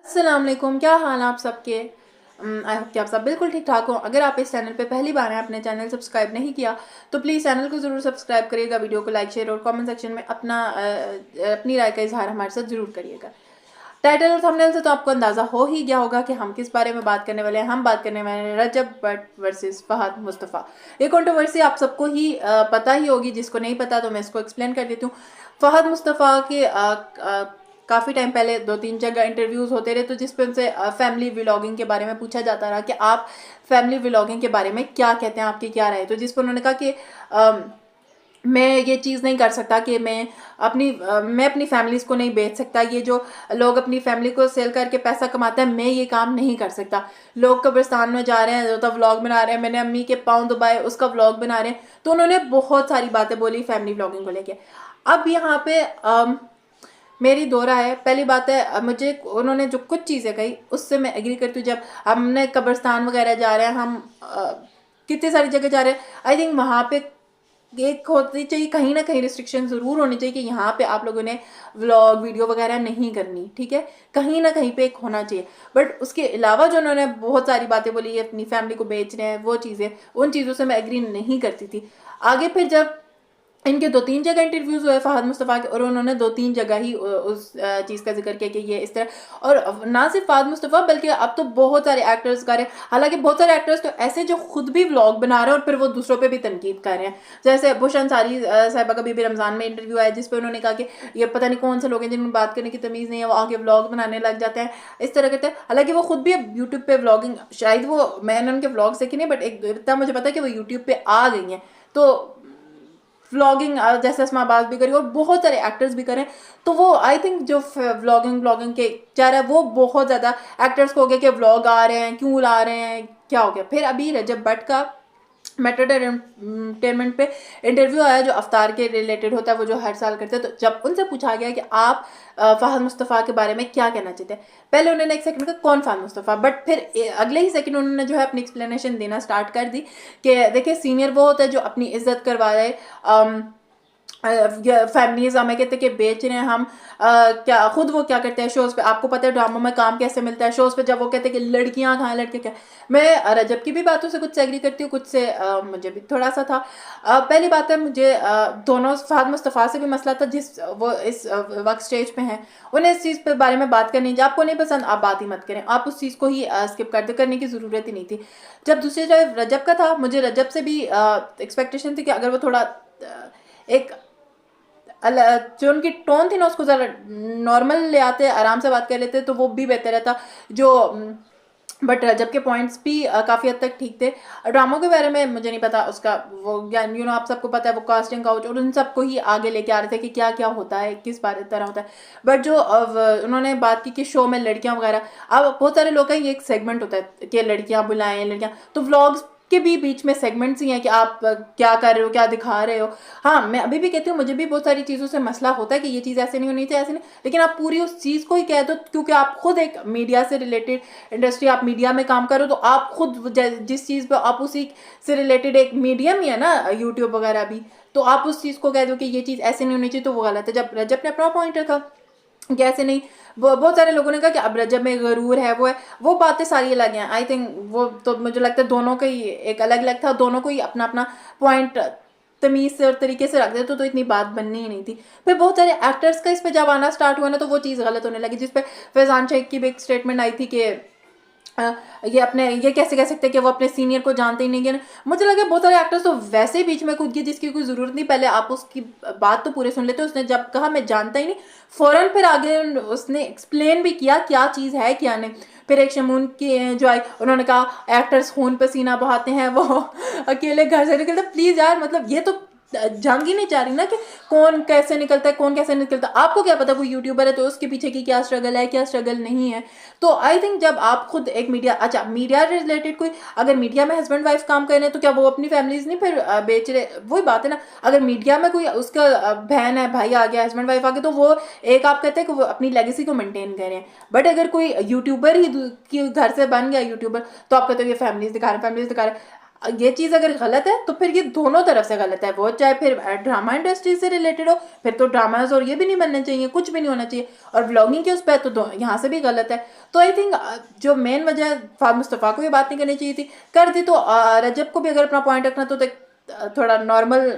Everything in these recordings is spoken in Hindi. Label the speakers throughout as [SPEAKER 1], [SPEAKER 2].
[SPEAKER 1] अस्सलाम वालेकुम, क्या हाल आप सबके। आई होप कि आप सब बिल्कुल ठीक ठाक हो। अगर आप इस चैनल पे पहली बार हैं, अपने चैनल सब्सक्राइब नहीं किया तो प्लीज़ चैनल को ज़रूर सब्सक्राइब करिएगा, वीडियो को लाइक शेयर और कमेंट सेक्शन में अपनी राय का इजहार हमारे साथ ज़रूर करिएगा। टाइटल और थंबनेल से तो आपको अंदाज़ा हो ही गया होगा कि हम किस बारे में बात करने वाले हैं। हम बात करने वाले हैं रजब भट्ट वर्सेस फहद मुस्तफ़ा। ये कंट्रोवर्सी आप सबको ही पता ही होगी, जिसको नहीं पता तो मैं इसको एक्सप्लेन कर देती हूँ। फहद मुस्तफ़ा के काफ़ी टाइम पहले 2-3 जगह इंटरव्यूज़ होते रहे, तो जिस पे उनसे फैमिली व्लॉगिंग के बारे में पूछा जाता रहा कि आप फैमिली व्लॉगिंग के बारे में क्या कहते हैं, आपकी क्या राय है। तो जिस पर उन्होंने कहा कि मैं ये चीज़ नहीं कर सकता कि मैं अपनी फैमिलीज़ को नहीं बेच सकता। ये जो लोग अपनी फैमिली को सेल करके पैसा कमाते हैं, मैं ये काम नहीं कर सकता। लोग कब्रिस्तान में जा रहे हैं तो व्लॉग बना रहे हैं, मैंने अम्मी के पाँव दबाए उसका व्लॉग बना रहे हैं। तो उन्होंने बहुत सारी बातें बोली फैमिली व्लॉगिंग को लेके। अब यहाँ पे मेरी दो राय है। पहली बात है, मुझे उन्होंने जो कुछ चीज़ें कही उससे मैं एग्री करती हूँ। जब हमने कब्रिस्तान वगैरह जा रहे हैं, हम कितनी सारी जगह जा रहे हैं, आई थिंक वहाँ पे एक होती चाहिए, कहीं ना कहीं रिस्ट्रिक्शन ज़रूर होनी चाहिए कि यहाँ पे आप लोगों ने व्लॉग वीडियो वगैरह नहीं करनी, ठीक है। कहीं ना कहीं पे एक होना चाहिए। बट उसके अलावा जो उन्होंने बहुत सारी बातें बोली, अपनी फैमिली को बेच रहे हैं, वो चीज़ें, उन चीज़ों से मैं एग्री नहीं करती थी। आगे फिर जब इनके 2-3 जगह इंटरव्यूज हुए फहद मुस्तफ़ा के, और उन्होंने 2-3 जगह ही उस चीज़ का जिक्र किया कि ये इस तरह। और ना सिर्फ फहद मुस्तफ़ा बल्कि अब तो बहुत सारे एक्टर्स कर रहे हैं। हालांकि बहुत सारे एक्टर्स तो ऐसे जो खुद भी व्लॉग बना रहे हैं और फिर वो दूसरों पे भी तनकीद कर रहे हैं। जैसे बुशरा अंसारी साहिबा का भी रमज़ान में इंटरव्यू आया, जिसपे उन्होंने कहा कि ये पता नहीं कौन से लोग हैं जिनमें बात करने की तमीज़ नहीं है, वो आगे व्लॉग बनाने लग जाते हैं, इस तरह करते हैं। हालांकि वो खुद भी अब यूट्यूब पे व्लॉगिंग, शायद वो, मैंने उनके व्लॉग्स देखे नहीं, बट एक इतना मुझे पता है कि वो यूट्यूब पे आ गई हैं। तो व्लॉगिंग जैसे अस्मा अब्बास भी करी और बहुत सारे एक्टर्स भी करें। तो वो आई थिंक जो व्लॉगिंग के चाह रहा है, वो बहुत ज़्यादा एक्टर्स को हो गया कि व्लॉग आ रहे हैं, क्यों ला रहे हैं, क्या हो गया। फिर अभी रजब भट्ट का मेट्रो एंटरटेनमेंट पे इंटरव्यू आया जो अफ्तार के रिलेटेड होता है, वो जो हर साल करते हैं। तो जब उनसे पूछा गया कि आप फहद मुस्तफ़ा के बारे में क्या कहना चाहते हैं, पहले उन्होंने एक सेकंड कहा कौन फहद मुस्तफ़ा, बट फिर अगले ही सेकंड उन्होंने जो है अपनी एक्सप्लेनेशन देना स्टार्ट कर दी कि देखिए, सीनियर वो होता है जो अपनी इज्जत करवा रहे। फैमिलीज हमें कहते हैं कि बेच रहे हैं हम, क्या खुद वो क्या करते हैं शोज़ पे, आपको पता है ड्रामों में काम कैसे मिलता है शोज़ पे, जब वो कहते हैं कि लड़कियां कहाँ, लड़के क्या। मैं रजब की भी बातों से कुछ से एग्री करती हूँ, कुछ से मुझे भी थोड़ा सा था। पहली बात है, मुझे दोनों फहद मुस्तफ़ा से भी मसला था, जिस वो इस वक्त स्टेज पे हैं, उन्हें इस चीज़ पे बारे में बात करनी चाहिए। आपको नहीं पसंद, आप बात ही मत करें, आप उस चीज़ को ही स्किप कर दे, करने की ज़रूरत ही नहीं थी। जब दूसरी तरफ रजब का था, मुझे रजब से भी एक्सपेक्टेशन थी कि अगर वो थोड़ा एक जो उनकी टोन थी ना, उसको ज़रा नॉर्मल ले आते, आराम से बात कर लेते, तो वो भी बेहतर रहता। जो बट रजब के पॉइंट्स भी काफ़ी हद तक ठीक थे। ड्रामों के बारे में मुझे नहीं पता उसका, वो आप सबको पता है, वो कास्टिंग काउच और उन सबको ही आगे लेके आ रहे थे कि क्या क्या होता है, किस बारे तरह होता है। बट जो उन्होंने बात की कि शो में लड़कियां वगैरह, अब बहुत सारे लोग का ये एक सेगमेंट होता है कि लड़कियां बुलाएं, लड़कियां, तो व्लॉग्स के भी बीच में सेगमेंट्स ही हैं कि आप क्या कर रहे हो, क्या दिखा रहे हो। हाँ, मैं अभी भी कहती हूँ, मुझे भी बहुत सारी चीज़ों से मसला होता है कि ये चीज़ ऐसे नहीं होनी चाहिए, ऐसे नहीं, लेकिन आप पूरी उस चीज़ को ही कह दो, क्योंकि आप खुद एक मीडिया से रिलेटेड इंडस्ट्री, आप मीडिया में काम करो, तो आप खुद जिस चीज़ पे आप उसी से रिलेटेड एक मीडियम ही है ना, यूट्यूब वगैरह भी, तो आप उस चीज़ को कह दो कि ये चीज़ ऐसे नहीं होनी चाहिए, तो वो गलत है। जब रजब ने अपना पॉइंट रखा कैसे नहीं, बहुत सारे लोगों ने कहा कि अब रजब में गरूर है, वो है, वो बातें सारी अलग हैं। आई थिंक वो तो मुझे लगता है दोनों का ही एक अलग अलग था, दोनों को ही अपना अपना पॉइंट तमीज़ से और तरीके से रख देते तो इतनी बात बननी ही नहीं थी। फिर बहुत सारे एक्टर्स का इस पे जब आना स्टार्ट हुआ ना, तो वो चीज़ गलत होने लगी, जिस पे फैज़ान शेख की भी एक स्टेटमेंट आई थी कि ये कैसे कह सकते हैं कि वो अपने सीनियर को जानते ही नहीं है। मुझे लगा बहुत सारे एक्टर्स तो वैसे ही बीच में कूद गए जिसकी कोई ज़रूरत नहीं, पहले आप उसकी बात तो पूरे सुन लेते। उसने जब कहा मैं जानता ही नहीं, फ़ौरन फिर आगे उसने एक्सप्लेन भी किया क्या चीज़ है क्या नहीं। फिर एक शमून की जो आई, उन्होंने कहा एक्टर्स खून पसीना बहाते हैं, वो अकेले घर से निकलते। प्लीज़ यार, मतलब ये तो जंग ही नहीं जा रही ना कि कौन कैसे निकलता है, कौन कैसे निकलता है। आपको क्या पता, कोई यूट्यूबर है तो उसके पीछे की क्या स्ट्रगल है, क्या स्ट्रगल नहीं है। तो आई थिंक जब आप खुद एक मीडिया, अच्छा मीडिया रिलेटेड कोई, अगर मीडिया में हस्बैंड वाइफ काम कर रहे हैं तो क्या वो अपनी फैमिलीज नहीं फिर बेच रहे। वही बात है ना, अगर मीडिया में कोई उसका बहन है, भाई आ गया, हस्बैंड वाइफ आ गए, तो वो एक आप कहते हैं कि वो अपनी लेगेसी को मेंटेन कर रहे हैं। बट अगर कोई यूट्यूबर ही घर से बन गया यूट्यूबर, तो आप कहते हो ये फैमिलीज दिखा रहे हैं, फैमिलीज दिखा रहे हैं। ये चीज़ अगर गलत है तो फिर ये दोनों तरफ से गलत है, वो चाहे फिर ड्रामा इंडस्ट्री से रिलेटेड हो, फिर तो ड्रामाज और ये भी नहीं बनने चाहिए, कुछ भी नहीं होना चाहिए, और व्लॉगिंग के उस पर तो यहाँ से भी गलत है। तो आई थिंक जो मेन वजह फाद मुस्तफ़ा को ये बात नहीं करनी चाहिए थी, कर दी तो रजब को भी अगर अपना पॉइंट रखना तो थोड़ा नॉर्मल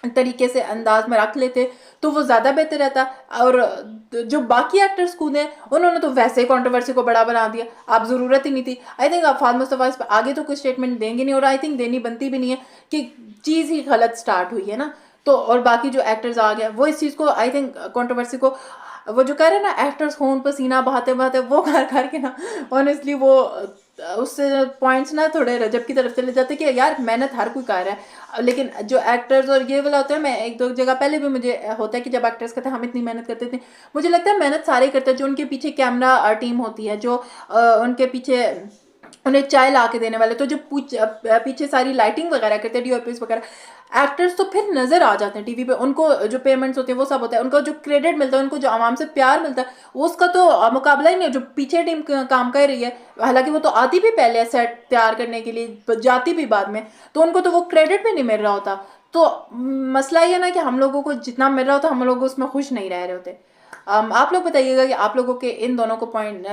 [SPEAKER 1] तरीके से अंदाज में रख लेते तो वो ज़्यादा बेहतर रहता। और जो बाकी एक्टर्स कूदे उन्होंने तो वैसे ही कंट्रोवर्सी को बड़ा बना दिया, आप ज़रूरत ही नहीं थी। आई थिंक फाद मुस्तफ़ा इस पर आगे तो कोई स्टेटमेंट देंगे नहीं, और आई थिंक देनी बनती भी नहीं है कि चीज़ ही गलत स्टार्ट हुई है ना। तो और बाकी जो एक्टर्स आ गए वो इस चीज़ को आई थिंक कंट्रोवर्सी को, वो जो कह रहे हैं ना एक्टर्स खून पसीना बहाते बहाते, वो कर करके ना ऑनेस्टली वो उससे पॉइंट्स ना थोड़े रजब की तरफ चले जाते कि यार मेहनत हर कोई कर रहा है, लेकिन जो एक्टर्स और ये वाला होता है, मैं एक दो जगह पहले भी मुझे होता है कि जब एक्टर्स कहते हैं हम इतनी मेहनत करते थे, मुझे लगता है मेहनत सारे करते हैं, जो उनके पीछे कैमरा टीम होती है, जो उनके पीछे उन्हें चाय ला के देने वाले, तो जो पीछे सारी लाइटिंग वगैरह करते हैं, डीओपीस वगैरह, एक्टर्स तो फिर नजर आ जाते हैं टीवी पे, उनको जो पेमेंट्स होते हैं वो सब होता है, उनको जो क्रेडिट मिलता है, उनको जो आवाम से प्यार मिलता है, उसका तो मुकाबला ही नहीं है। जो पीछे टीम काम कर रही है, हालांकि वो तो आती भी पहले सेट तैयार करने के लिए, जाती भी बाद में, तो उनको तो वो क्रेडिट भी नहीं मिल रहा होता। तो मसला ये ना कि हम लोगों को जितना मिल रहा होता हम लोग उसमें खुश नहीं रह रहे होते। आप लोग बताइएगा कि आप लोगों के इन दोनों को पॉइंट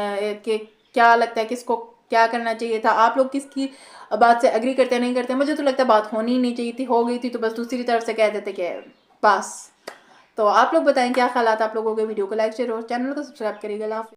[SPEAKER 1] के क्या लगता है, किसको क्या करना चाहिए था, आप लोग किसकी बात से एग्री करते नहीं करते। मुझे तो लगता है बात होनी ही नहीं चाहिए थी, हो गई थी तो बस दूसरी तरफ से कह देते कि पास। तो आप लोग बताएं क्या ख्याल आप लोगों के। वीडियो को लाइक शेयर और चैनल को सब्सक्राइब करिएगा।